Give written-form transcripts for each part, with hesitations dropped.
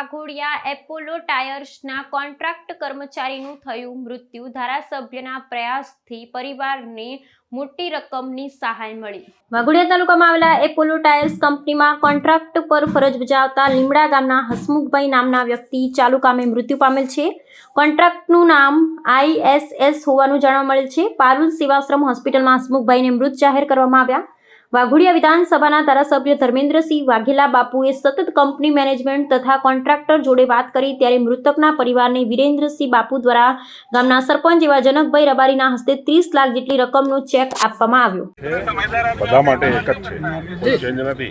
Waghodia Apollo ટાયર્સના contract કર્મચારીનું થયું મૃત્યુ। ધારાસભ્યના પ્રયાસથી પરિવારને મોટી રકમની સહાય મળી। વાઘોડિયા તાલુકામાં આવેલા એપોલો ટાયર્સ કંપનીમાં કોન્ટ્રાક્ટ પર ફરજ બજાવતા લીમડા ગામના હસમુખભાઈ નામના વ્યક્તિ ચાલુ કામે મૃત્યુ પામેલ છે। કોન્ટ્રાક્ટનું નામ ISS હોવાનું જાણવા મળેલ છે। પારુલ સેવાશ્રમ હોસ્પિટલમાં હસમુખભાઈને મૃત જાહેર કરવામાં આવ્યા। વાઘોડિયા વિધાનસભાના ધારાસભ્ય ધર્મેન્દ્રસિંહ વાઘેલા બાપુએ સતત કંપની મેનેજમેન્ટ તથા કોન્ટ્રાક્ટર જોડે વાત કરી ત્યારે મૃતકના પરિવારને વીરેન્દ્રસિંહ બાપુ દ્વારા ગામના સરપંચ એવા જનકભાઈ રબારીના હસ્તે 30 લાખ જેટલી રકમનો ચેક આપવામાં આવ્યો। બધા માટે એક જ છે, ચેન્જ નથી।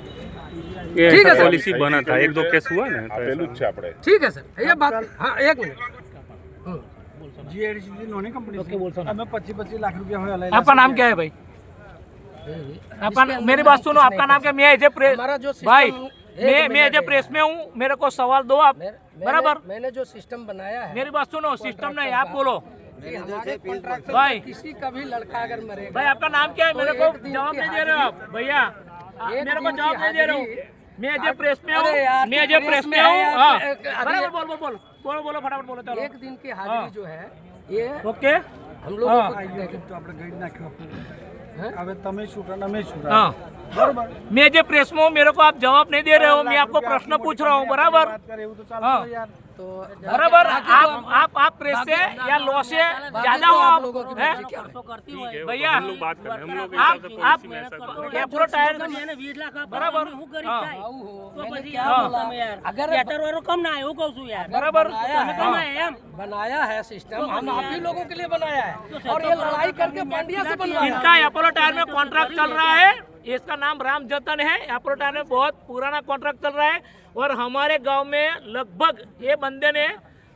ठीक है, पॉलिसी बना था, एक दो केस हुआ ना, આપેલું જ છે આપણે। ठीक है सर, ये बात हाँ एक मिनट GADC नॉनी कंपनी से हमें 25 लाख रुपया हुआ। आपका नाम क्या है भाई? आपका मेरी बात सुनो, आपका नाम क्या? मैं एज ए प्रेस भाई, मैं एज ए प्रेस में हूँ, मेरे को सवाल दो आप। बराबर, मैंने जो सिस्टम बनाया है, मेरी बात सुनो, सिस्टम नहीं, आप बोलो भाई। किसी का भी लड़का अगर मरे भाई आपका नाम क्या है? मेरे को जवाब नहीं दे रहे हो आप भैया, मेरे को जवाब नहीं दे रहे हो। मैं एज ए प्रेस में हूँ, मैं एज ए प्रेस में हूँ। बराबर, बोल बोल बोल बोलो बोलो फटाफट बोलो। चलो, एक दिन की हाजिरी जो है ये ओके, हम लोग તો આપણે ગઈ નાખ્યો। હવે તમે છૂટા ને અમે છૂટા, हाँ, બરોબર। मैं जो प्रेस में हूँ, मेरे को आप जवाब नहीं दे रहे हो। मैं आपको प्रश्न पूछ रहा हूँ। बराबर, વાત કરે એવું તો हाँ, ચાલતું યાર। तो बराबर। आप प्रेस से या लॉ से ज्यादा हो आप हैं? भैया आप एपलो टायर बराबर, अगर कम ना आयो कहूं यार, बराबर बनाया है सिस्टम, हम आप ही लोगों के लिए बनाया है और ये लड़ाई करके पांड्या से बनवाया। इनका एपोलो टायर में कॉन्ट्रैक्ट चल रहा है, इसका नाम राम जतन है। एपोलो टायर में बहुत पुराना कॉन्ट्रैक्ट चल रहा है और हमारे गांव में लगभग ये बंदे ने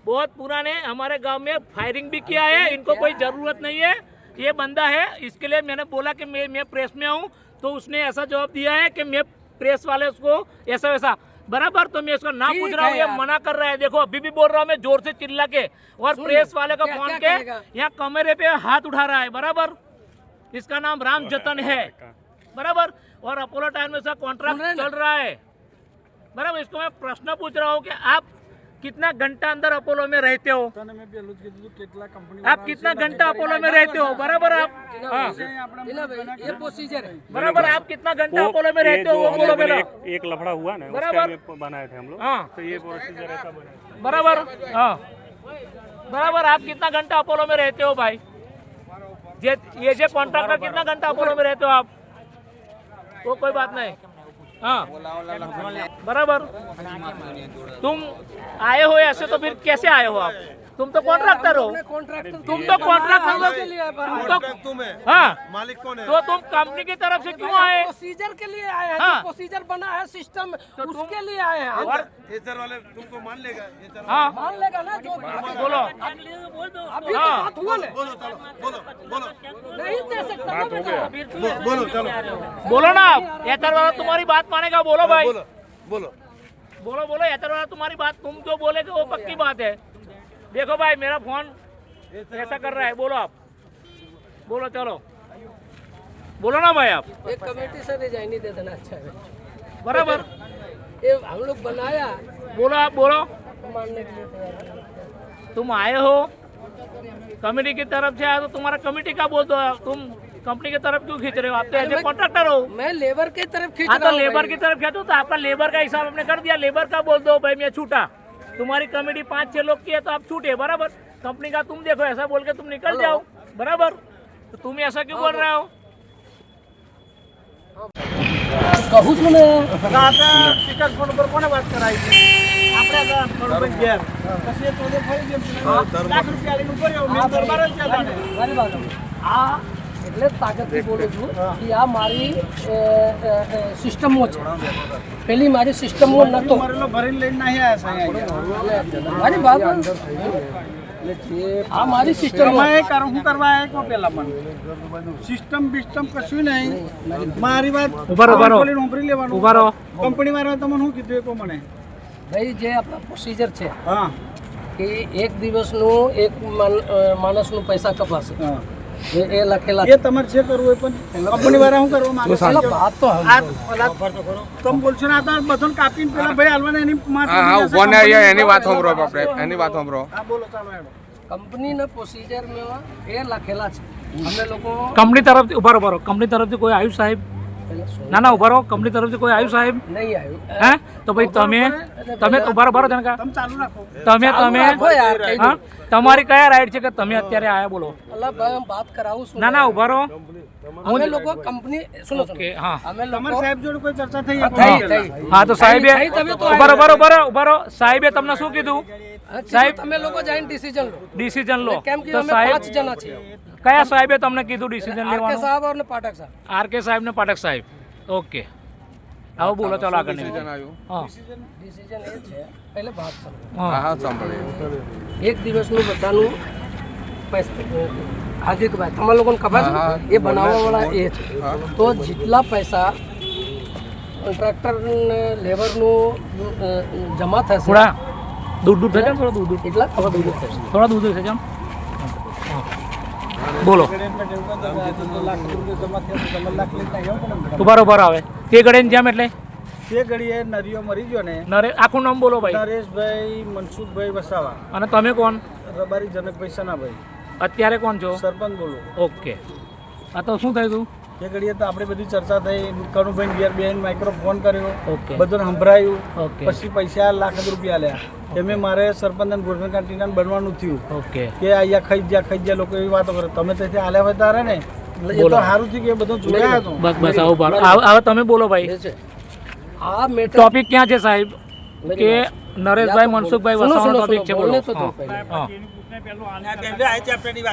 बहुत पुराने हमारे गांव में फायरिंग भी किया है। इनको कोई ज़रूरत नहीं है, ये बंदा है। इसके लिए मैंने बोला कि मैं प्रेस में हूँ, तो उसने ऐसा जवाब दिया है कि मैं प्रेस वाले उसको ऐसा वैसा। बराबर, तो मैं उसका नाम पूछ रहा हूँ, ये मना कर रहा है। देखो अभी भी बोल रहा हूँ मैं जोर से चिल्ला के, और प्रेस वाले का फोन के यहाँ कमरे पे हाथ उठा रहा है। बराबर, इसका नाम राम जतन है। बराबर, और अपोलो टायर में इसका कॉन्ट्रैक्ट चल रहा है। बराबर, इसको मैं प्रश्न पूछ रहा हूँ कि आप कितना घंटा अंदर अपोलो में रहते हो? તને મેં પેલું જ કીધું કેટલા કંપની आप कितना घंटा अपोलो में रहते हो? बराबर, आप हाँ, ये प्रोसीजर है। बराबर, आप कितना घंटा अपोलो में रहते हो वो बोलो मेरा। एक लफड़ा हुआ ना, बराबर। उसके में बनाए थे हम लोग, हाँ, तो ये प्रोसीजर ऐसा बना। बराबर, हाँ, बराबर। आप कितना घंटा अपोलो में रहते हो भाई? ये जो कॉन्ट्रैक्टर कितना घंटा अपोलो में रहते हो आप? वो कोई बात नहीं, हाँ, बराबर। तुम आए हो ऐसे, तो फिर कैसे आए हो आप? तुम तो कॉन्ट्रैक्टर हो, तुम तो कॉन्ट्रैक्टर हो, हाँ, માલિક કોણ है? तो तुम कंपनी की तरफ से क्यों आए? प्रोसीजर के लिए आए हैं, हाँ। जो प्रोसीजर बना है सिस्टम उसके लिए आए हैं। और एचआर वाले तुमको मान लेगा? एचआर हाँ, मान लेगा ना जो बोलो, अभी तो हाँ। बात हुआ ना, બોલો ચાલો બોલો બોલો नहीं दे सकता ना बेटा। બોલો ચાલો बोलो ना आप। एतर वाला तुम्हारी बात मानेगा? बोलो भाई, બોલો બોલો बोलो बोलो। एतर वाला तुम्हारी बात, तुम जो बोलेगे वो पक्की बात है। देखो भाई, मेरा फोन ऐसा कर रहा है। बोलो आप, बोलो, चलो बोलो ना भाई आप। एक कमेटी से रिजाइन ही दे देना अच्छा है। बराबर, ये हम लोग बनाया बोलो आप, बोलो। मानने के लिए तैयार हैं। तुम आए हो कमेटी की तरफ से आए, तो तुम्हारा कमेटी का बोल दो। तुम कंपनी की तरफ क्यों खींच रहे हो? आप तो ऐसे कॉन्ट्रैक्टर हो। मैं लेबर की तरफ खींच हाँ, रहा तो हूँ लेबर भाई। की तरफ खींचो, तो आपका लेबर का हिसाब आपने कर दिया। लेबर का बोल दो भाई मैं छूटा। तुम्हारी कमेटी 5-6 लोग की है, तो आप छूटे। बराबर, कंपनी का तुम देखो, ऐसा बोल के तुम निकल जाओ। बराबर, तो तुम ऐसा क्यों बोल रहे हो? कहूँ सुने टिकट फोन पर कोने बात कराई थी? એટલે તાકાતથી બોલું છું કે આ મારી સિસ્ટમો છે। પેલી મારી સિસ્ટમો નતો ભરીને લઈને નહીં આવ્યા સાહેબ। મારી બાબત આ મારી સિસ્ટમ હું કરવા આવ્યા કો પેલા મને સિસ્ટમ બિસ્ટમ કશું નહીં। મારી વાત ઉભા રહો, ઉભા રહો, નોકરી લેવાનું ઉભા રહો। કંપની વાળા તમને શું કીધું એ કો મને? ભાઈ જે આપણા પ્રોસિજર છે હા કે એક દિવસનું એક માણસનું પૈસા કપાશે। હા એ લખેલા એ તમારે જે કરવું હોય પણ કંપની વાળા શું કરવા માંગે છે? પેલા વાત તો આ પેલા તમે બોલશો ને આ તો બધાને કાપીને પેલા ભાઈ હાલવાના એની માથે હા ઉડી જશે. ઉભો ને અહીંયા એની વાત સાંભળો આપણે એની વાત સાંભળો. હા બોલો ચાલો હેડો. કંપનીના પ્રોસિજરમાં એ લખેલા છે અમે લોકો કંપની તરફથી ઉભા રહો કંપની તરફથી કોઈ આવ્યું સાહેબ ના ઉભા રહો કંપની તરફથી કોઈ આવ્યું સાહેબ નહીં આવ્યું હે તો ભાઈ તમે ઉભા રહો જનકા તમે ચાલુ રાખો. તમે રાખો યાર, કહી હા તમારી કયા રાઈટ છે કે તમે અત્યારે આયા બોલો અલ્લાહ ભાઈ હું વાત કરાવું છું ના ઉભા રહો અમે લોકો કંપની સુનો કે હા અમે તમારા લોકો સાહેબ જોડે કોઈ ચર્ચા થઈ થઈ હા તો સાહેબે થઈ, તમે તો ઉભા રહો સાહેબે તમને શું કીધું સાહેબ તમે લોકો જઈને ડિસિઝન લો ડિસિઝન લો કેમ કે તો અમે સાહેબ 5 જણા છીએ કયા સાહેબે તમને કીધું ડિસિઝન આરકે લેવાનું સાહેબ અને પાઠક સાહેબ આરકે સાહેબ ને પાઠક સાહેબ ઓકે હવે બોલો ચાલો આગળ ડિસિઝન આવ્યું. હા ડિસિઝન એ છે પહેલે વાત કરો હા હા સાંભળ્યું. એક દિવસનું બધાનું પૈસા હાર્દિકભાઈ તમારા લોકોને ખબર હા, છે એ બનાવવાવાળા એ છે તો જેટલા પૈસા કોન્ટ્રાક્ટર ને લેબરનું જમા થશે થોડા દૂર થઈ જાવ થોડા દૂર એટલા ખબર દૂર થશે થોડા દૂર થઈ જાવ બોલો ઉભા આવે તે ગળે જામ એટલે તે ઘડીએ નરીઓ મરી ગયો ને નરે આખું નામ બોલો ભાઈ નરેશભાઈ મનસુખભાઈ વસાવા, અને તમે કોણ રબારી જનકભાઈ સનાભાઈ, અત્યારે કોણ છો સરપંચ બોલો. ઓકે આ તો શું થયું તું તે ઘડીએ તો આપણે બધી ચર્ચા થઈ, કનુભાઈ ઘેર બેન માઇક્રોફોન કર્યો, ઓકે બધાને સંભળાયું, ઓકે પછી પૈસા લાખ રૂપિયા લ્યા. એમે મારે સરપંચ ગોઠવણ કાંટીના બનવાનું થયું ઓકે કે અહીંયા ખાઈ ગયા લોકો એવી વાતો કરે. તમે ત્યાંથી આલ્યા હોય તારે ને એટલે એ તો બોલો. સારું થયું કે એ બધું જોયા હતું. બસ બસ આવું ભારો હવે તમે બોલો ભાઈ એ છે આ મેટર ટોપિક ક્યાં છે સાહેબ કે નરેશભાઈ મનસુખભાઈ વસાવાનો ટોપિક છે બોલો હા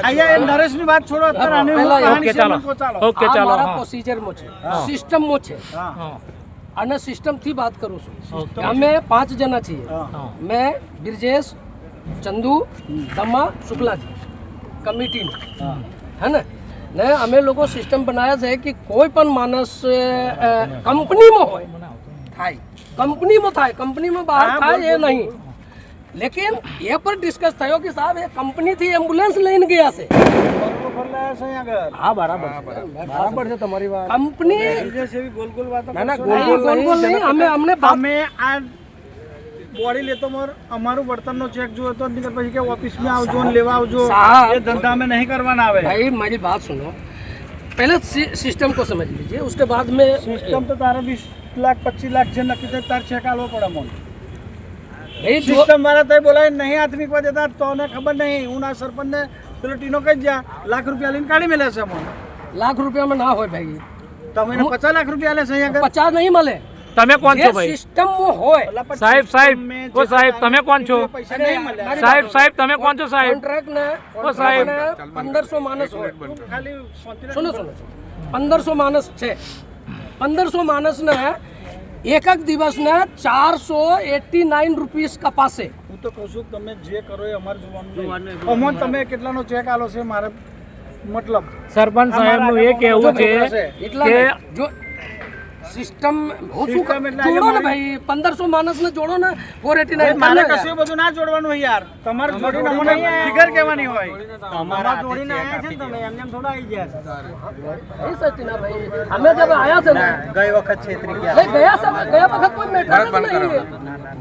અહીંયા એ નરેશની વાત છોડો, અત્યારે આની હું પહેલા કહાની ઓકે છે, ચાલો મને કહો ચાલો. ઓકે આ ચાલો મારા હા પ્રોસિજરમાં છે સિસ્ટમમાં છે હા હા અને સિસ્ટમથી વાત કરું છું ઓકે અમે 5 જણા છીએ હા હા મેં બ્રિજેશ ચંદુ દમા શુક્લાજી કમિટીની હા હે ને અમે લોકો સિસ્ટમ બનાવ્યા છે કે કોઈ પણ માણસ કંપનીમાં હોય થાય કંપનીમાં બહાર થાય એ નહીં, લેકિન એ પર ડિસ્કસ થયો કે સાહેબ એ કંપનીથી એમ્બ્યુલન્સ લઈને ગયા છે. બરોબર લાયા છે અહીંયા આગળ. હા બરાબર છે તમારી વાત. કંપની વિદેશ એવી ગોલ ગોલ વાતો ના કરશો ને. ગોલ નહીં અમને અમે આ બોડી લેતો અમારું વર્તનનો ચેક જોયો તો નીકળ પછી કે ઓફિસમાં આવજો ને લેવા આવજો, સાહેબ. એ ધંધા અમે નહીં કરવાના આવે. भाई मेरी बात सुनो, पहले सिस्टम को समझ लीजिए, उसके बाद में સિસ્ટમ તો તારે 20 લાખ 25 લાખ છે નક્કી થાય તાર ચેક આલવો પડે મને. भाई जो સિસ્ટમ વાળા તો બોલાય નહીં હાથ મીકવા દેતા, તો ને ખબર નહીં. હું ના સરપંચને પેલો ટીનો કહી જા લાખ રૂપિયા લઈને કાઢી મેલે છે મને. लाख रुपया में ना हो भाई, તમે એને 50 લાખ રૂપિયા લે છે અહીંયા આગળ. 50 नहीं मिले તમે કોણ છો ભાઈ सिस्टम में होए એટલે પછી સાહેબ તમે જે ઓ સાહેબ તમે કોણ છો પૈસા નહીં મળ્યા. સાહેબ તમે કોણ છો સાહેબ कॉन्ट्रैक्ट ने ओ साहेब। 1500 मानस हो, ખાલી શાંતિથી सुनो 1500 मानस छे, 1500 मानस ने एक दिवस ने 489 रुपीस कपासे. હું તો કહું છું કે તમે જે કરો એ અમારે જોવાનું નહીં. અમોન તમે કેટલાનો ચેક આલો છે મારે મતલબ સરપંચ સાહેબનું એ કહેવું છે એટલા કે નહીં. જો સિસ્ટમ હું શું System એટલે જોડો ને આજે ભાઈ 1500 માણસ ને જોડો ને 489 મારે કશું બધું ના જોડવાનું હોય યાર. તમારે જોડીને અમને ફિગર કહેવાની હોય. અમારા જોડીને આયા છે ને તમે એમને થોડા આવી ગયા. એ સચી ના ભાઈ અમે જब આયા છે ને ગઈ વખત છેતરી ગયા. નહીં, ગયા વખત કોઈ મેટર ભરત જ બંધ કરો નહીં.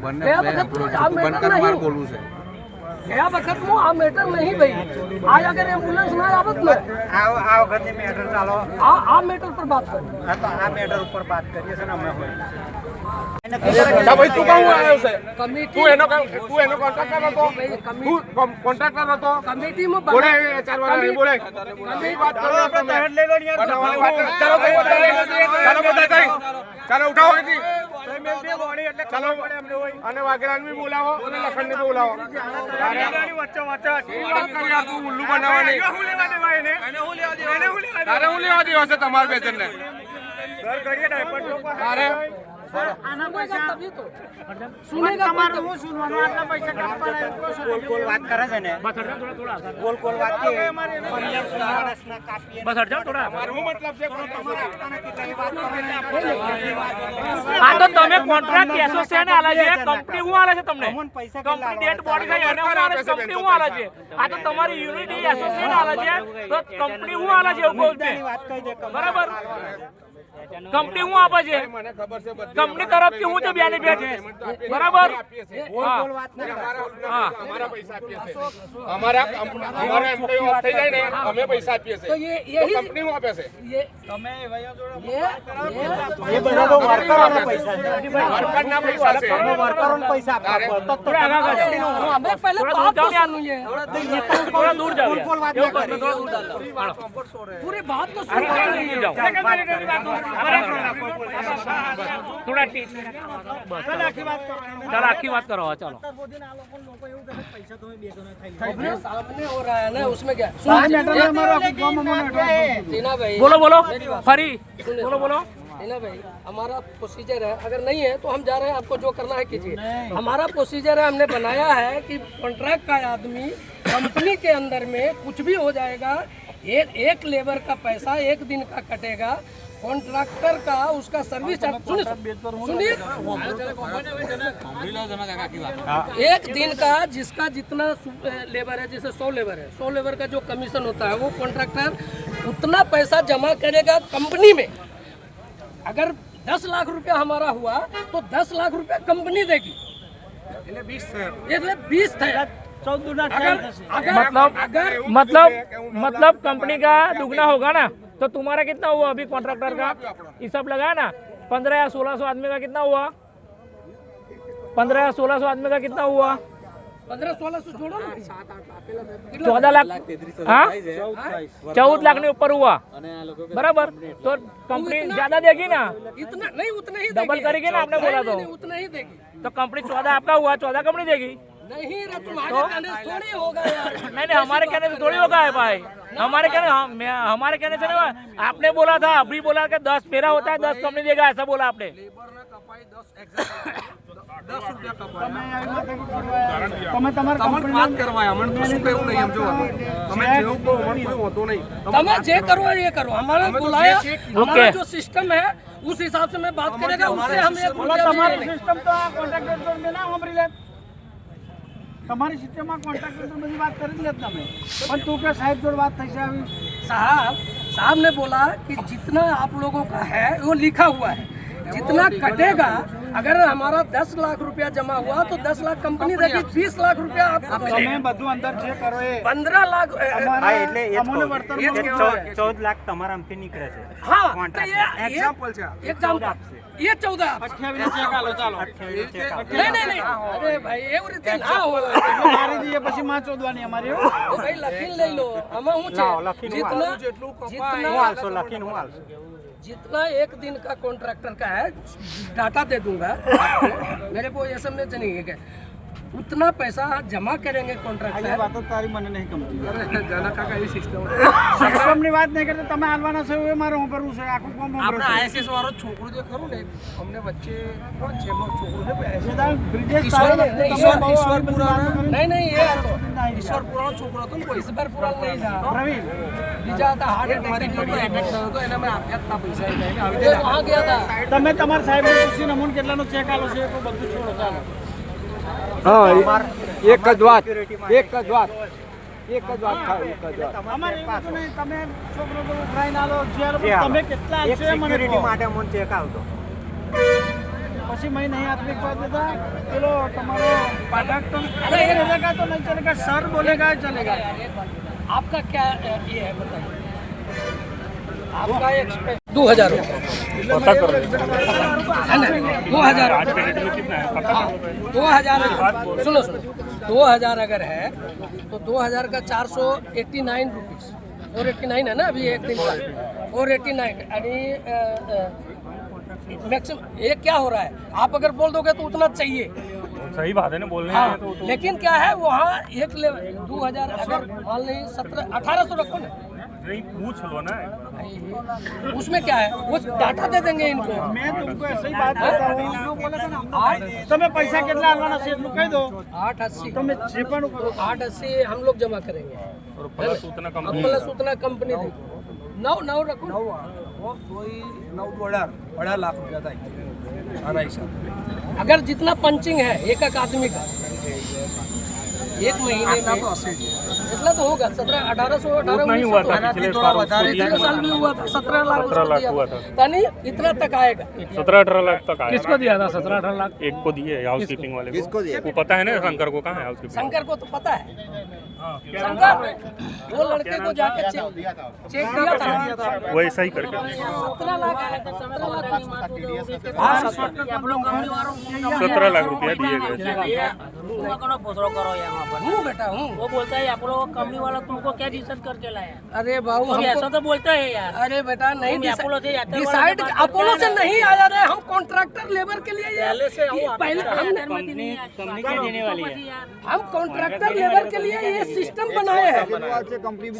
બંને ગયા વખત તો આ બંધ મેટર કર મારે નહીં, બોલવું છે. ગયા વખત હું આ મેટર નહીં ભાઈ. આ અગર એમ્બ્યુલન્સ ના આવત ને આ વખતે મેટર ચાલો. આ મેટર પર બાત કરું. આ તો આ મેટર ઉપર વાત કરીએ છે ને અમે હોય. ભાઈ તું કહું આવ્યો છે કમિટી તું એનો કોન્ટ્રાક્ટર હતો તું કોન્ટ્રાક્ટર હતો કમિટીમાં બોલે ચાલવા નહીં બોલે વાત કરો આપણે તહેવાર લઈ લો ને યાર. ચાલો બધા થઈ ચાલો ઉઠાવો અહીંથી ચાલો અને વાઘેલાને બી બોલાવો અને લખનને બી બોલાવો તારે તું ઉલ્લુ બનાવવાની તારે હું લેવા દેવા છે તમારા બેચરને તારે આના પૈસા तभी तो सुनेगा તમારું હું સુનવાનું આટલા પૈસા કેમ પડાય કોલ વાત કરે છે ને बस हट जाओ थोड़ा थोड़ा કોલ કોલ વાત કે बस हट जाओ थोड़ा મારું મતલબ છે આ તો તમે કોન્ટ્રાક્ટ એસોસિએશન આલે છે કંપની હું આલે છે તમને કંપની ડેટ બોડી થાય એને હું આલે છે કંપની હું આલે છે આ તો તમારી યુનિટી એસોસિએશન આલે છે તો કંપની હું આલે છે એવું કહું છું બરાબર કંપની હું આપે છે મને ખબર છે બધી કંપની તરફથી હું છે બેનિફિટ બરાબર અમારા પૈસા આપીએ છે અમારા એમ્પ્લોય ઓફ થઈ જાય ને અમે પૈસા આપીએ तो છે यही કંપની હું આપે છે ये તમે ભાઈઓ જોડે ये બધા તો વર્કરોના પૈસા છે વર્કરના પૈસા છે તમે વર્કરોને પૈસા આપવા તો થોડા આગળ मैं पहले थोड़ा बात दूर तो जाओ सुनो ये थोड़ा दूर जाओ કોલ વાત એવું ના કરો, કરે. थोड़ा दूर जाओ पूरी बात तो अरे सुनो थोड़ा दूर जाओ थोड़ा चलो आखी बात करो चलो अपने सामने हो रहा है ना उसमें क्या टीना भाई बोलो बोलो फरी बोलो बोलो टीना भाई हमारा प्रोसीजर है अगर नहीं है तो हम जा रहे हैं आपको जो करना है कीजिए हमारा प्रोसीजर है हमने बनाया है कि कॉन्ट्रैक्ट का आदमी कंपनी के अंदर में कुछ भी हो जाएगा एक लेबर का पैसा एक दिन का कटेगा कॉन्ट्रैक्टर का उसका सर्विस सुनिए एक दिन का जिसका जितना लेबर है जैसे 100 लेबर है 100 लेबर का जो कमीशन होता है वो कॉन्ट्रैक्टर उतना पैसा जमा करेगा कंपनी में अगर 10 लाख रुपया हमारा हुआ तो 10 लाख रुपया कंपनी देगी એટલે 20 થયા मतलब कंपनी का दुगना होगा ना तो तुम्हारा कितना हुआ अभी कॉन्ट्रैक्टर का हिसाब लगाया ना 15 या 1600 आदमी का कितना हुआ 15 या 1600 आदमी का कितना हुआ 15-16 जोड़ो ना 14 लाख हाँ 14 लाख ने ऊपर हुआ बराबर तो कंपनी ज्यादा देगी ना इतना नहीं उतना ही डबल देगी। करेगी ना आपने बोला तो नहीं, उतना ही देगी तो कंपनी 14 आपका हुआ 14 कंपनी देगी नहीं रे तुम्हारे कहने से थोड़ी होगा यार नहीं हमारे कहने से थोड़ी होगा है भाई हमारे कहने से नहीं हुआ। आपने बोला था अभी बोला कि 10 मेरा होता है 10 कंपनी देगा ऐसा बोला आपने તમે તમારા વાત કરવાય અમને તો શું કેવું નહીં એમ જો તમે જેવું કહો અમને કોઈ હોતો નહીં તમે જે करो ये करो हमारा बुलाया हमारा ओके। जो सिस्टम है उस हिसाब से मैं बात करेगा उससे हम एक रुपया भी તમારી नहीं। સિસ્ટમ તો આ કોન્ટ્રાક્ટર જોડે ના વાપરી લે તમારી સિસ્ટમમાં કોન્ટ્રાક્ટર જોડે બધી વાત કરી લે તમે પણ તું કે સાહેબ જોડે વાત થઈ છે આવી साहब ने बोला कि जितना आप लोगों का है वो लिखा हुआ है जितना कटेगा अगर हमारा 10 लाख रुपया जमा हुआ तो 10 लाख कंपनी देगी 20 लाख रुपया आपको તમે मिलेगा બધું અંદર જે કરો એ 15 लाख અમને વર્તન 14 લાખ તમારા આમથી નીકળે છે हाँ तो ये એક્ઝામ્પલ છે एग्जाम्पल ये 14 28 ચેક આલો ચાલો नहीं अरे भाई एवं रीते ना हो મારી દઈએ પછી માં ચોદવાની અમારી હો. तो भाई लकीन ले लो हमें ऊंचे जितना હું હાલશો લખીને હું હાલશો जितना एक दिन का कॉन्ट्रैक्टर का है डाटा दे दूंगा मेरे को ये सब नहीं है उतना पैसा जमा करेंगे આ कॉन्ट्रैक्टर વાતો તારી મને નહીં ગમતી जाना का ये सिस्टम સિસ્ટમની વાત નહીં કરતા તમે હાલવાના છો એ મારે હું કરવું છે આખું કામ હું આપણે આઈએસએસ વાળો છોકરો જે ખરું ને અમને વચ્ચે કોણ છે એમનો છોકરો છે બ્રિજેશ નહીં એ હતો ઈશ્વર પુરાણો છોકરો હતો ને કોઈ ઈશ્વર પુરાણ નહીં જા પ્રવીણ બીજા હતા હાર્ટ એટેક થયો હતો એને મેં આપ્યા હતા પૈસા વहाँ गया था તમે તમારા સાહેબને પૂછીને અમને કેટલાનો ચેક આલો છે એ બધું છોડો ચાલો હા એક જ વાત અમારે એવું બધું નહીં તમે છોકરો તો ઉભરાઈને આલો જે આલો જે આલો. તમે કેટલા એક છે મને સિક્યુરિટી કહો. માટે અમને ચેક આવતો પછી મેં નહીં આત્મિક बात देता चलो तुम्हारा प्रोडक्ट तो अरे ये रहेगा तो नहीं चलेगा सर बोलेगा चलेगा आपका क्या ये है बताइए आपका एक्सपेंस 2000 है ना 2000 हाँ 2000 सुनो 2000 अगर है तो 2000 का 489 रुपीस 489 है ना अभी एक दिन का 489 यानी मैक्सिमम ये क्या हो रहा है आप अगर बोल दोगे तो उतना चाहिए सही बात है ना बोलने हाँ में तो लेकिन क्या है वहाँ एक लेवल 2000 अगर मान ली 17 1800 रखो ना नहीं पूछ लो ना भाई, उसमें क्या है, वो डाटा दे देंगे इनको। मैं तुमको ऐसे ही बात करता हूँ। તમે પૈસા કેટલા આલવાના છે એટલું કહી દો. 880 તમે જે પણ 880 हम लोग जमा करेंगे और प्लस उतना और कंपनी प्लस उतना कंपनी देगी। 9 रखो। कोई 9 लाख रुपया था आना हिसाब। अगर जितना पंचिंग है एक आदमी का एक महीने में इतना तो होगा 1700 1800 उतना ही हुआ था पिछले साल उसको दिया पिछले साल भी हुआ था 17 लाख 17 लाख हुआ था। यानी इतना तक आएगा। 17-18 लाख तक आया। किसको दिया था 17-18 लाख? एक को दिए हाउस कीपिंग वाले को वो पता है ना शंकर को कहाँ है हाउस कीपिंग शंकर को तो पता है, शंकर वो लड़के को जाके चेक दिया था, वो ऐसा ही करके 17 लाख आया था, 17 लाख 17 लाख रुपया दिए गए। हूँ बेटा हूँ। वो बोलता है आप लोग कंपनी वाला तुमको क्या डिसाइड करके लाया? अरे बाबू तुम ऐसा तो बोलता है यार। अरे बेटा नहीं तुम अपोलो से यात्रा वाला डिसाइड से बात अपोलो करते से हैं ना। नहीं आया रे, हम कॉन्ट्रैक्टर लेबर के लिए पहले से पहले हमने कंपनी क्या देने वाली है? हम कॉन्ट्रैक्टर लेबर के लिए ये सिस्टम बनाए हैं,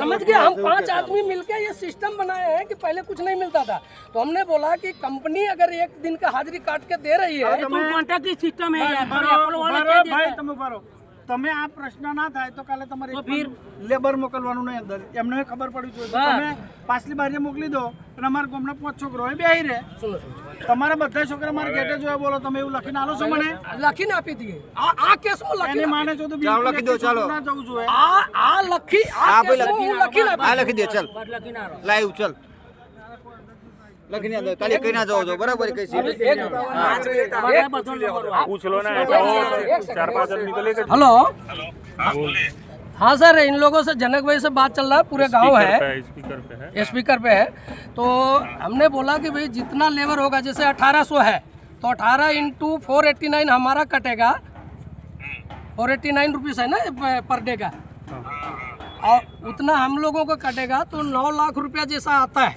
समझ गए? हम 5 आदमी मिलकर ये सिस्टम बनाए हैं कि पहले कुछ नहीं मिलता था, तो हमने बोला कि कंपनी अगर एक दिन का हाजिरी काट के दे रही है तुम कॉन्ट्रैक्ट की सिस्टम है यार। पर બરો- अपोलो वाला બરો- क्या देता ભાઈ है? તમે બરો. તમે આ પ્રશ્ન ના થાય તો કાલે તમારે તો ફિર? લેબર મોકલવાનું નહીં અંદર એમને ખબર પડવી જોઈએ. તો તમે પાછલી બારીએ મોકલી દો અને અમારા ગામના 5 છોકરો હોય બેહી રહે. તમારા બધા છોકરા મારા ગેટે જોયા બોલો તમે એવું લખીને આલો છો મને લખીને આપી દઈએ આ કેસમાં એને લખીને માને છો તો ચાલો લખી દો, ચાલો. ના જવું જોઈએ. આ લખી આ કેસમાં હું લખીને આપી લખી દે ચલ લાઈવ ચલ લખીને દો કાલે કઈ ના જાવ છો બરાબર કઈ છે पूछ लो ना ऐसा हो 4-5 आदमी को लेकर हेलो हाँ सर, इन लोगों से जनक भाई से बात चल रहा है, पूरे गांव है, स्पीकर पे है स्पीकर पे है। तो हमने बोला कि भाई जितना लेबर होगा, जैसे 1800 है तो 18 इंटू 489 हमारा कटेगा, 489 रुपीज़ है ना पर डे का, और उतना हम लोगों को कटेगा तो 9 लाख रुपया जैसा आता है।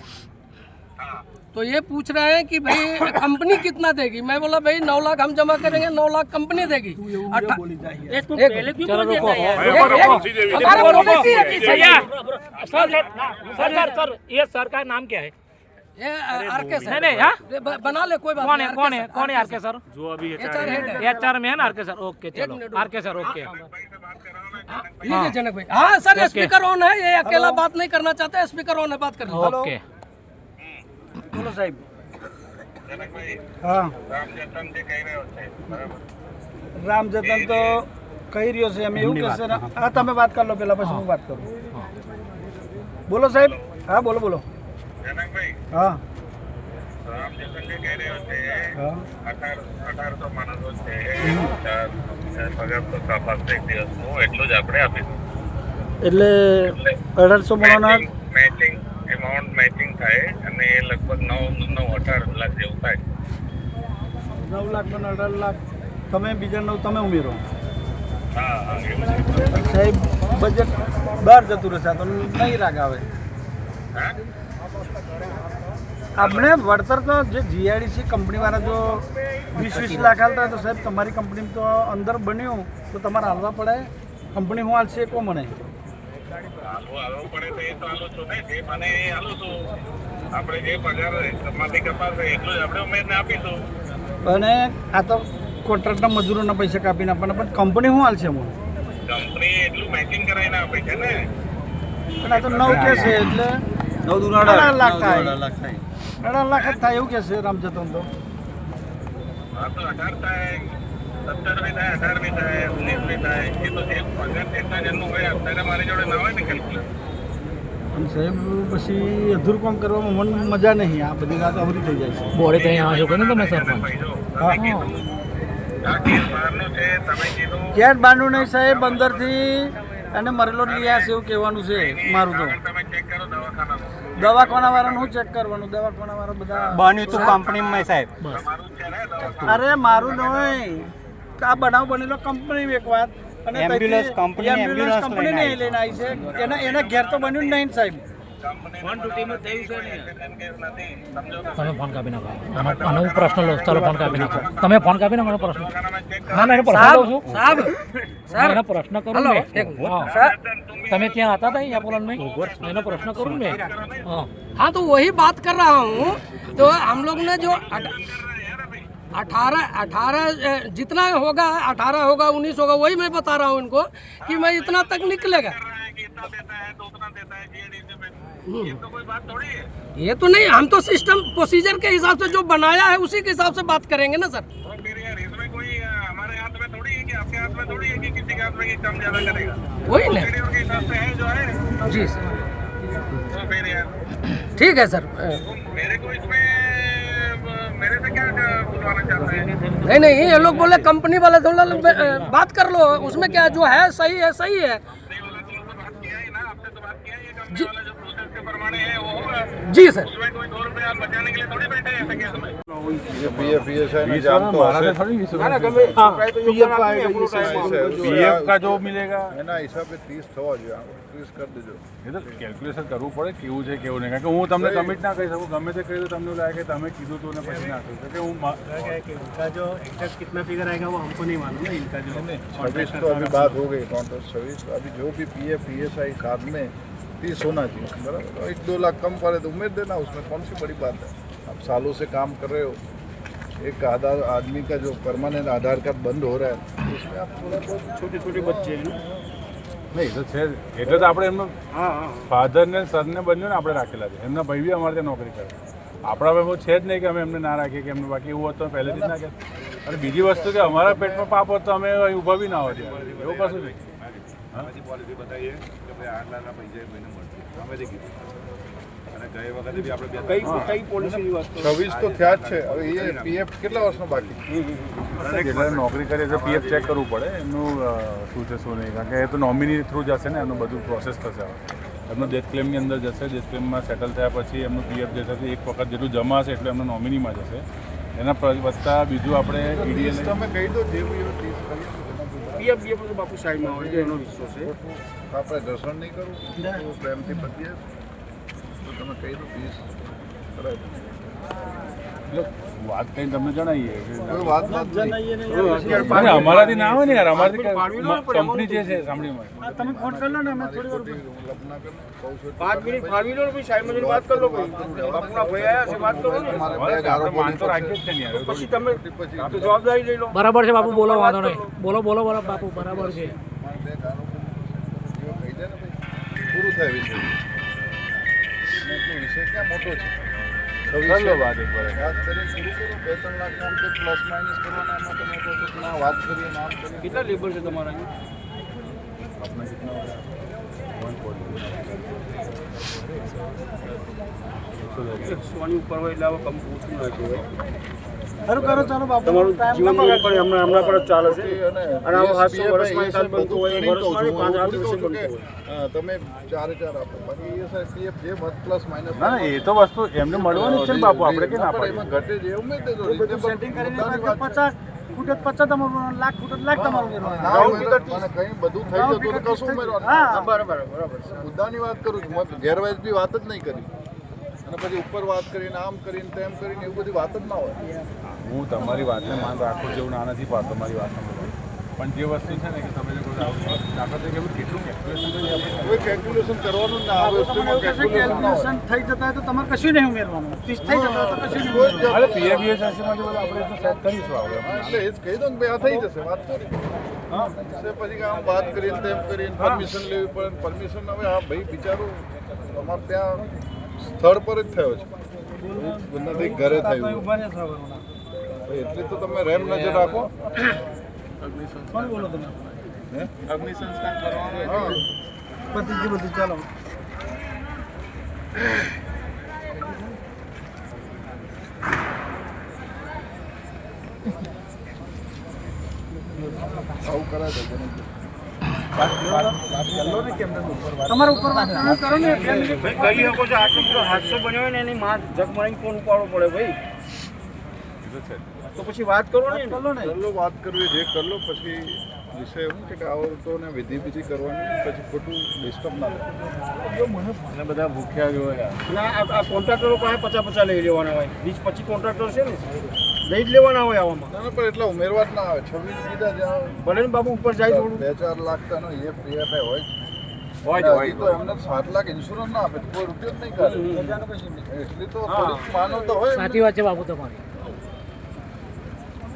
तो ये पूछ रहे हैं कि भाई कंपनी कितना देगी। मैं बोला भाई 9 लाख हम जमा करेंगे, 9 लाख कंपनी देगी। ये तुम पहले क्यों बोल देता है यार? हमारा पॉलिसी है कि सर ये सर का नाम क्या है? ये आरके सर नहीं, हाँ? बना ले कोई बात कौन नहीं। है कौन है कौन है आरके सर? जो अभी HR हेड है। HR में है ना आरके सर? ओके चलो आरके सर ओके। लीजिए जनक भाई। हाँ सर, स्पीकर ऑन है, ये अकेला बात नहीं करना चाहते, स्पीकर ऑन है, बात कर लो। ओके બોલો સાહેબ. હા રામ જતન તો કહી રહ્યો છે એમ એવું કહેશે ને. હા તમે વાત કરી લો પેલા પછી હું વાત કરું. બોલો સાહેબ. હા બોલો બોલો. હા હા. 1800 માણસો છે પગાર તો કપાસ એક દિવસનું એટલું જ આપણે આપીશું. એટલે 1800 માણસના મેચિંગ એમાઉન્ટ મેચિંગ થાય અને એ લગભગ 9-18 લાખ જેવું થાય. 9 લાખ અને 18 લાખ તમે બીજા 9 તમે ઉમેરો. હા એવું છે. સાહેબ બજેટ બહાર જતું રહેશે આ તો નહીં રાગ આવે. આપણે વળતર તો જે જીઆઈડીસી કંપનીવાળા જો 20-20 લાખ હાલતા હોય તો સાહેબ તમારી કંપની તો અંદર બન્યું તો તમારે હાલવા પડે. કંપની હું હાલશે એ કહો મને. હાલવું પડે તો એ તો હાલું છું ને જે મને એ હાલું છું. આપણે જે પગાર માંથી કપાશે એટલું જ આપણે ઉમેરને આપીશું. અને આ તો કોન્ટ્રાક્ટના મજૂરોના પૈસા કાપીને આપવાના પણ કંપની શું હાલશે એમાં? કંપની એટલું મેચિંગ કરાવીને આપે છે ને. પણ આ તો 9 કે છે એટલે 18 લાખ થાય. 18 લાખ જ થાય એવું કે છે રામજતન તો. હા તો 18 થાય 17 બી થાય 18 બી થાય 19 બી થાય એ તો જે પગાર જેટલા જણનું હોય અત્યારે મારી જોડે ના હોય ને કેલ્ક્યુલેટર. અને સાહેબ પછી અધૂરું કામ કરવામાં મન મજા નહીં. આ બધી વાત અવરી થઈ જાય છે. બોડે કहीं आ चुके ना તમે સરપંચ? ભાઈ જો તમે કીધું આ કેસ બહારનું છે તમે કીધું ક્યાં બાંધવું નહીં સાહેબ, અંદરથી અને મરેલો લઈ આવ્યા છે એવું કહેવાનું છે મારું તો. તમે ચેક કરો દવાખાનાનું. દવાખાનાવાળાનું શું ચેક કરવાનું? દવાખાનાવાળા બધા બન્યું તું કંપનીમાં સાહેબ તમારું જ છે ને દવાખાનું. અરે મારું નહીં, આ બનાવ બનેલો કંપની એક વાત અને એમ્બ્યુલન્સ ત્યાંથી કંપની એમ્બ્યુલન્સ એમ્બ્યુલન્સ કંપની લઈને નહીં લઈને આવી છે. એના ઘેર તો બન્યું જ નહીં ને સાહેબ. તમે ફોન કાપી નાખો આનો હું પ્રશ્ન લઉં. ચાલો ફોન કાપી નાખો. તમે ફોન કાપી નાખો પ્રશ્ન. ના ના એનો પ્રશ્ન લઉં છું. સાહેબ એનો પ્રશ્ન કરું ને. એક હા. સર તમે ત્યાં હતા था एपोलन में એનો પ્રશ્ન કરું ને हाँ हाँ तो वही बात कर रहा हूँ। तो हम लोग ने जो 18 जितना होगा 18 होगा 19 होगा वही मैं बता रहा हूँ इनको कि मैं इतना तक निकलेगा। इतना देता है तो उतना देता है GADC में, ये तो कोई बात थोड़ी है। ये तो नहीं, हम तो सिस्टम प्रोसीजर के हिसाब से जो बनाया है उसी के हिसाब से बात करेंगे ना सर। तो फिर यार इसमें कोई हमारे हाथ में थोड़ी है कि आपके हाथ में थोड़ी है कि किसी के हाथ में कि कम ज्यादा करेगा, वही ना शेड्यूल के हिसाब से है जो है। जी सर, तो फिर यार ठीक है सर। मेरे को इसमें मेरे से क्या बुलवाना चाहते हैं? नहीं ये लोग बोले कंपनी वाले थोड़ा बात कर लो, उसमें क्या जो है सही है सही है। नहीं वाला तो बात किया ही ना, आपसे तो बात किया ही है। कंपनी वाला जो प्रोसेस के प्रमाणे है वो होगा। जी सर। उसमें कोई 2 रुपये आप बचाने के लिए थोड़ी बैठे हैं ऐसे केस में। પીએફ કા જો મિલેગા એના હિસાબે 30 થવા જોઈએ, 30 કરી દેજો. એ તો કેલ્ક્યુલેશન કરવું પડે કેવું છે કેવું નહીં, કારણ કે હું તમને કમિટ ના કહી શકું, ગમે તે કહી દઉં તમને લાગે કે તમે કીધું તું ને પછી ના કહ્યું, કે હું इनका जो एग्जैक्ट कितना फिगर आएगा वो हमको नहीं मालूम ना, इनका जो 26 तो अभी बात हो गई, कॉन्ट्रैक्ट 26 अभी जो भी PF PSI साथ में 30 होना चाहिए, बराबर। 1-2 लाख कम पड़े तो उम्मीद देना, उसमें कौन सी बड़ी बात है। आप सालों से काम कर रहे हो, एक आधार आदमी का जो परमानेंट आधार कार्ड बंद हो रहा है उसमें आप थोड़ा बहुत छोटे छोटे बच्चे हैं ना। નહીં તો છે એટલે તો આપણે એમનો ફાધરને સરને બંનેને આપણે રાખેલા છે, એમના ભાઈ બી અમારે ત્યાં નોકરી કરે, આપણા ભાઈ બહુ છે જ નહીં કે અમે એમને ના રાખીએ કે એમને, બાકી એવું હોત તો પહેલેથી જ ના કહે। અને બીજી વસ્તુ કે અમારા પેટમાં પાપ હોત તો અમે અહીં ઊભા બી ના હોત, એવું કશું નહીં। પોલિસી બતાવીએ કે ભાઈ આટલાના પૈસા કોઈને મળશે, અમે તે કીધું અને ગઈ વખતે બી આપણે કઈ પોલિસીની વાત 26 તો થયા જ છે, હવે એ PF કેટલા વર્ષનો બાકી? જેટલા નોકરી કરીએ તો PF ચેક કરવું પડે એમનું શું છે શું નહીં, કારણ કે એ તો નોમિની થ્રુ જશે ને, એમનું બધું પ્રોસેસ થશે, એમનું ડેથ ક્લેમની અંદર જશે, ડેથ ક્લેમમાં સેટલ થયા પછી એમનું PF જે થશે એક વખત જેટલું જમા હશે એટલે એમનું નોમિનીમાં જશે, એના વત્તા બીજું આપણે EDL તમે કહી દો જે બી PF તો બાપુ સાઈડમાં હોય છે, એનો હિસ્સો છે, આપણે ઘર્ષણ નહીં કરવું, પ્રેમથી પતીએ તો તમે કહી દો 30 કરાય। વાત કરીને તમને જણાવીએ કોઈ વાત કે અમારાથી ના આવે ને યાર, અમારાથી કંપની જે છે સાંભળી તમે ફોન કરી લો ને, અમે થોડી વાર 5 મિનિટ ફાળવી લો ને ભાઈ, સાઈડમાં જઈને વાત કરી લો ભાઈ, બાપુના ભાઈ આવ્યા છે, વાત કરો ને, માન તો રાખીએ જ છે ને યાર, પછી તમે જવાબદારી લઈ લો। બરાબર છે બાપુ, બોલો વાંધો નહીં, બોલો બોલો બોલો બાપુ, બરાબર છે। પૂરું થાય વિષય, વિષય ક્યાં મોટો છે, વાત એક વાર વાત કરીને પૂરું કરો, 2-3 લાખ નામ કે પ્લસ માઇનસ કરવાના, એમાં તમે કહો છો ના વાત કરીએ નામ કરીએ। કેટલા લેબર છે તમારા અહીં? अपना कितना हो रहा है 140 ઉપર હોય એટલે આવા કમ ઓછું નાખ્યું હોય, ખરું કરો, ચાલો બાપુ તમારું ટાઈમ જીવન ના પણ હમણાં પર જ ચાલે છે, અને આવા 700 વર્ષમાં એકાદ બનતું હોય, વર્ષમાં 5-8 વર્ષે બનતું હોય। તમે 4 આપો, બાકી એ સાહેબ PF જે પ્લસ માઇનસ ના એ તો વસ્તુ એમને મળવાની જ છે ને બાપુ, આપણે કે ના પાડીએ, એમાં ઘટે છે એવું નહીં દેજો, સેટિંગ કરીને 50 ફૂટ 50 તમારું, લાખ ફૂટ લાખ તમારું કરવાનું। મને કઈ બધું થઈ જતું તો કશું ઉમેરવાનું। હા બરાબર મુદ્દાની વાત કરું છું, મેં ગેરવાજ બી વાત જ નહીં કરી, અને પછી ઉપર વાત કરીને આમ કરીને તેમ કરીને એવું બધી વાત જ ના હોય। હું તમારી વાતને માન રાખું જેવું ના નથી પાડતો તમારી વાતને, પણ જે વસ્તુ છે ને કે તમે જે કહો દાખલા તરીકે કેટલું કેલ્ક્યુલેશન કોઈ કેલ્ક્યુલેશન કરવાનું જ ના આવે, વસ્તુમાં કેલ્ક્યુલેશન ના હોય। કેલ્ક્યુલેશન થઈ જતા હોય તો તમારે કશું નહીં ઉમેરવાનું, 30 થઈ જતા હોય તો કશું નહીં ઉમેરવાનું। અરે PFBSમાં જો આપણે તો સેટ કરીશું આપણે, એટલે એ જ કહી દો ને ભાઈ આ થઈ જશે, વાત કરી પછી આમ વાત કરીને તેમ કરીને પરમિશન લેવી પડે, પરમિશન હવે આ ભાઈ બિચારું અમારે ત્યાં સ્થળ પર જ થયો છે, નથી ઘરે થયું, ઉભા નહીં થવાનું। એટલી તો તમે રેમ નજર રાખો। કોણ બોલો તમે? અગ્નિ સંસ્કાર કરવાનું હા બધું ચાલો। આવું કરાય તો તમારા ઉપર વાત કરો ને, કહી શકો છો, આટલો બધો હાદસો બન્યો હોય ને એની માં જગ મારીને ફોન ઉપાડવો પડે ભાઈ, તો પછી વાત કરો ને, કરલો વાત કરવી જે કરલો, પછી વિષય એવું છે કે આવડતોને વિધિ કરવાની, પછી ખોટું ડિસ્ટર્બ ના થાય, અને બધા ભૂખ્યા જ હોય આ કોન્ટ્રાક્ટરો પાસે 50-50 લઈ લેવાના હોય, 20-25 કોન્ટ્રાક્ટર છે ને, લઈ જ લેવાના હોય આવામાં, ના પણ એટલા ઉમેરવા જ ના આવે, 26 કીધા જ્યાં ભલે ને બાબુ ઉપર જાય થોડું, 2-4 લાખ ટનો એ PFI હોય, હજી તો એમને 7 લાખ ઇન્સ્યોરન્સ ના આપે કોઈ રૂપિયો જ નહીં કરે એટલી તો થોડીક માનવતા હોય સાચી વાત છે બાપુ તમારી.